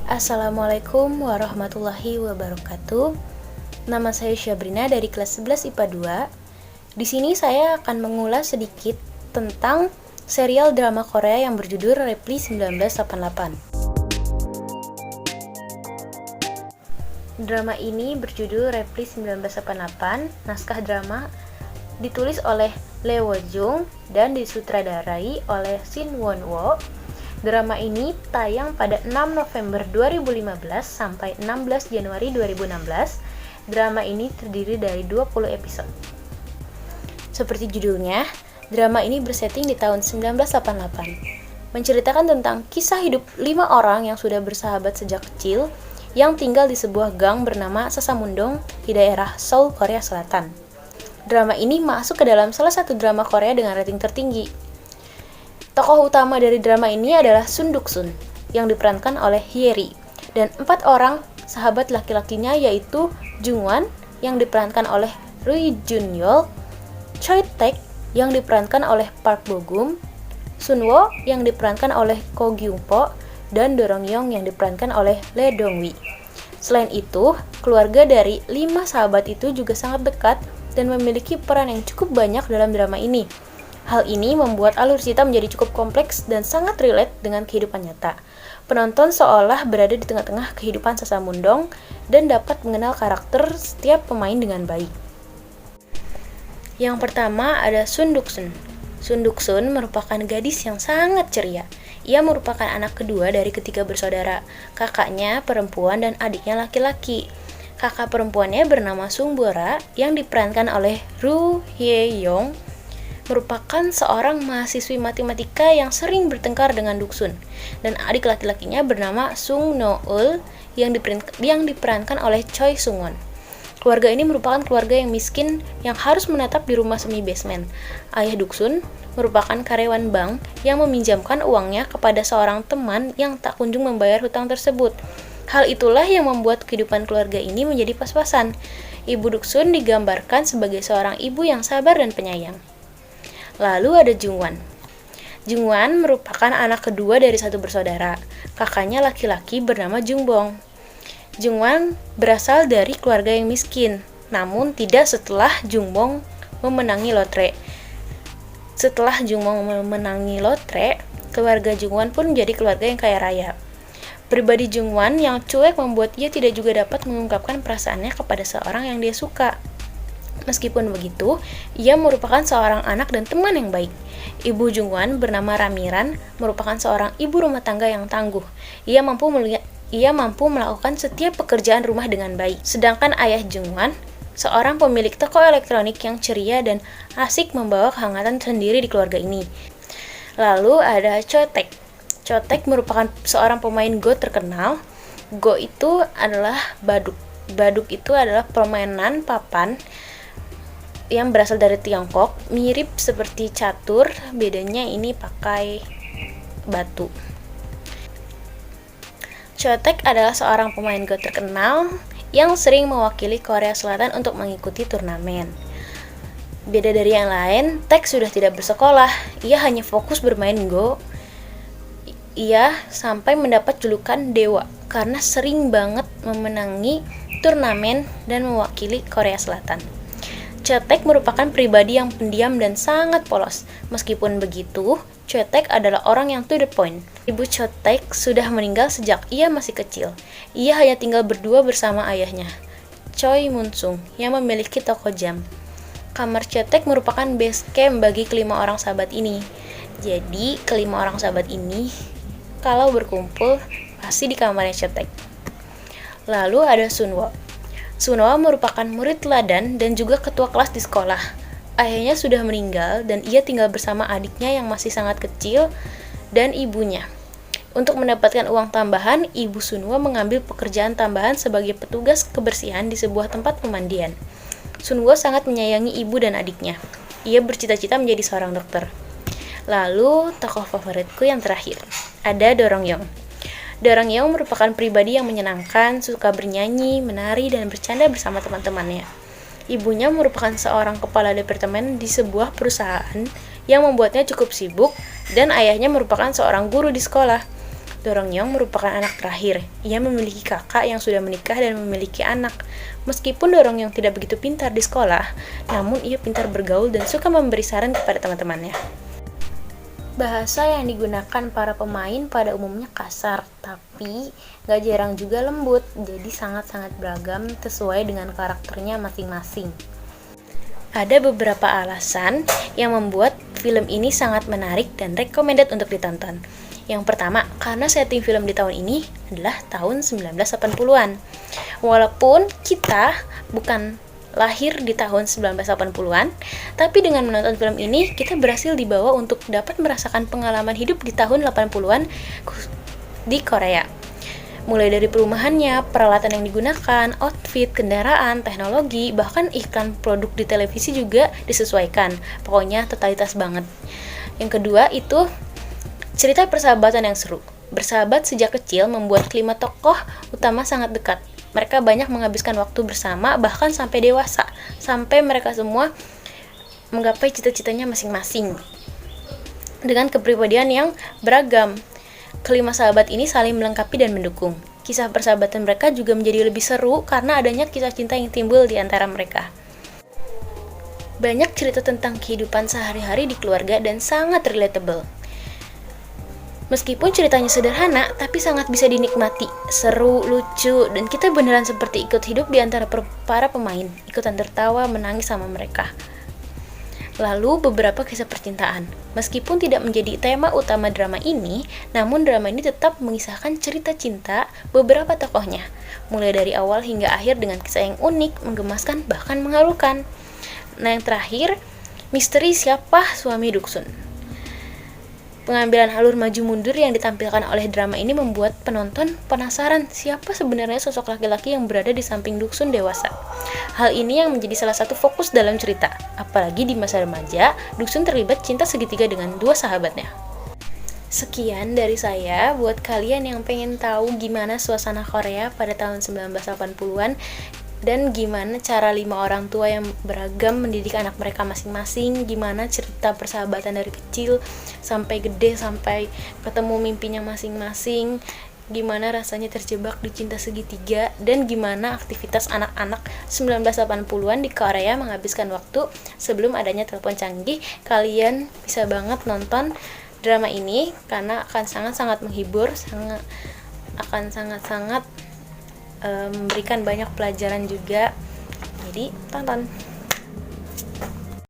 Assalamualaikum warahmatullahi wabarakatuh. Nama saya Syabrina dari kelas 11 IPA 2. Di sini saya akan mengulas sedikit tentang serial drama Korea yang berjudul Reply 1988. Drama ini berjudul Reply 1988. Naskah drama ditulis oleh Lee Wo-jung dan disutradarai oleh Shin Won-wo. Drama ini tayang pada 6 November 2015 sampai 16 Januari 2016. Drama ini terdiri dari 20 episode. Seperti judulnya, drama ini bersetting di tahun 1988. Menceritakan tentang kisah hidup 5 orang yang sudah bersahabat sejak kecil yang tinggal di sebuah gang bernama Sasamundong di daerah Seoul, Korea Selatan. Drama ini masuk ke dalam salah satu drama Korea dengan rating tertinggi. Tokoh utama dari drama ini adalah Sun Duk-sun yang diperankan oleh Hyeri dan 4 orang sahabat laki-lakinya yaitu Jung-wan yang diperankan oleh Ri Jun-yeol, Choi Taek yang diperankan oleh Park Bo-gum, Sun-wo yang diperankan oleh Ko Gyung-po, dan Do Rong-yeong yang diperankan oleh Lee Dong-wi. Selain itu, keluarga dari 5 sahabat itu juga sangat dekat dan memiliki peran yang cukup banyak dalam drama ini. Hal ini membuat alur cerita menjadi cukup kompleks dan sangat relate dengan kehidupan nyata. Penonton seolah berada di tengah-tengah kehidupan Sasamundong dan dapat mengenal karakter setiap pemain dengan baik. Yang pertama ada Sun Duk-sun. Sun Duk-sun merupakan gadis yang sangat ceria. Ia merupakan anak kedua dari ketiga bersaudara, kakaknya perempuan dan adiknya laki-laki. Kakak perempuannya bernama Sung Bora yang diperankan oleh Ru Hye-yong, merupakan seorang mahasiswi matematika yang sering bertengkar dengan Duk-sun, dan adik laki-lakinya bernama Sung No-eul yang diperankan oleh Choi Sung-won. Keluarga ini merupakan keluarga yang miskin yang harus menetap di rumah semi basement. Ayah Duk-sun merupakan karyawan bank yang meminjamkan uangnya kepada seorang teman yang tak kunjung membayar hutang tersebut. Hal itulah yang membuat kehidupan keluarga ini menjadi pas-pasan. Ibu Duk-sun digambarkan sebagai seorang ibu yang sabar dan penyayang. Lalu ada Jung-wan. Jung-wan merupakan anak kedua dari satu bersaudara. Kakaknya laki-laki bernama Jung-bong. Jung-wan berasal dari keluarga yang miskin, namun tidak setelah Jung-bong memenangi lotre. Setelah Jung-bong memenangi lotre, keluarga Jung-wan pun menjadi keluarga yang kaya raya. Pribadi Jung-wan yang cuek membuat ia tidak juga dapat mengungkapkan perasaannya kepada seorang yang dia suka. Meskipun begitu, ia merupakan seorang anak dan teman yang baik. Ibu Jung-wan bernama Ramiran merupakan seorang ibu rumah tangga yang tangguh. Ia mampu melakukan setiap pekerjaan rumah dengan baik. Sedangkan ayah Jung-wan, seorang pemilik toko elektronik yang ceria dan asik membawa kehangatan sendiri di keluarga ini. Lalu ada Choi Taek. Choi Taek merupakan seorang pemain Go terkenal. Go itu adalah baduk. Baduk itu adalah permainan papan yang berasal dari Tiongkok, mirip seperti catur, bedanya ini pakai batu. Choi Taek adalah seorang pemain Go terkenal yang sering mewakili Korea Selatan untuk mengikuti turnamen. Beda dari yang lain, Taek sudah tidak bersekolah, ia hanya fokus bermain Go. Ia sampai mendapat julukan Dewa karena sering banget memenangi turnamen dan mewakili Korea Selatan. Choi Taek merupakan pribadi yang pendiam dan sangat polos. Meskipun begitu, Choi Taek adalah orang yang to the point. Ibu Choi Taek sudah meninggal sejak ia masih kecil. Ia hanya tinggal berdua bersama ayahnya, Choi Mun-sung, yang memiliki toko jam. Kamar Choi Taek merupakan base camp bagi kelima orang sahabat ini. Jadi, kelima orang sahabat ini, kalau berkumpul, pasti di kamarnya Choi Taek. Lalu ada Sun-wo. Sun-wo merupakan murid teladan dan juga ketua kelas di sekolah. Ayahnya sudah meninggal dan ia tinggal bersama adiknya yang masih sangat kecil dan ibunya. Untuk mendapatkan uang tambahan, ibu Sun-wo mengambil pekerjaan tambahan sebagai petugas kebersihan di sebuah tempat pemandian. Sun-wo sangat menyayangi ibu dan adiknya. Ia bercita-cita menjadi seorang dokter. Lalu, tokoh favoritku yang terakhir, ada Do Rong-yeong. Do Rong-yeong merupakan pribadi yang menyenangkan, suka bernyanyi, menari, dan bercanda bersama teman-temannya. Ibunya merupakan seorang kepala departemen di sebuah perusahaan yang membuatnya cukup sibuk, dan ayahnya merupakan seorang guru di sekolah. Dorongyong merupakan anak terakhir. Ia memiliki kakak yang sudah menikah dan memiliki anak. Meskipun Dorongyong tidak begitu pintar di sekolah, namun ia pintar bergaul dan suka memberi saran kepada teman-temannya. Bahasa yang digunakan para pemain pada umumnya kasar, tapi gak jarang juga lembut, jadi sangat-sangat beragam sesuai dengan karakternya masing-masing. Ada beberapa alasan yang membuat film ini sangat menarik dan recommended untuk ditonton. Yang pertama, karena setting film di tahun ini adalah tahun 1980-an. Walaupun kita bukan lahir di tahun 1980-an, tapi dengan menonton film ini, kita berhasil dibawa untuk dapat merasakan pengalaman hidup di tahun 80-an di Korea. Mulai dari perumahannya, peralatan yang digunakan, outfit, kendaraan, teknologi, bahkan iklan produk di televisi juga disesuaikan. Pokoknya totalitas banget. Yang kedua itu cerita persahabatan yang seru. Bersahabat sejak kecil membuat kelima tokoh utama sangat dekat. Mereka banyak menghabiskan waktu bersama, bahkan sampai dewasa, sampai mereka semua menggapai cita-citanya masing-masing dengan kepribadian yang beragam. Kelima sahabat ini saling melengkapi dan mendukung. Kisah persahabatan mereka juga menjadi lebih seru karena adanya kisah cinta yang timbul di antara mereka. Banyak cerita tentang kehidupan sehari-hari di keluarga dan sangat relatable. Meskipun ceritanya sederhana, tapi sangat bisa dinikmati, seru, lucu, dan kita beneran seperti ikut hidup di antara para pemain, ikutan tertawa, menangis sama mereka. Lalu beberapa kisah percintaan. Meskipun tidak menjadi tema utama drama ini, namun drama ini tetap mengisahkan cerita cinta beberapa tokohnya, mulai dari awal hingga akhir dengan kisah yang unik, menggemaskan, bahkan mengharukan. Nah, yang terakhir, misteri siapa suami Duksun. Pengambilan alur maju mundur yang ditampilkan oleh drama ini membuat penonton penasaran siapa sebenarnya sosok laki-laki yang berada di samping Duksun dewasa. Hal ini yang menjadi salah satu fokus dalam cerita. Apalagi di masa remaja, Duksun terlibat cinta segitiga dengan dua sahabatnya. Sekian dari saya buat kalian yang pengen tahu gimana suasana Korea pada tahun 1980-an dan gimana cara 5 orang tua yang beragam mendidik anak mereka masing-masing, gimana cerita persahabatan dari kecil sampai gede, sampai ketemu mimpinya masing-masing, gimana rasanya terjebak di cinta segitiga, dan gimana aktivitas anak-anak 1980-an di Korea menghabiskan waktu sebelum adanya telepon canggih. Kalian bisa banget nonton drama ini karena akan sangat-sangat menghibur, akan sangat-sangat memberikan banyak pelajaran juga. Jadi tonton.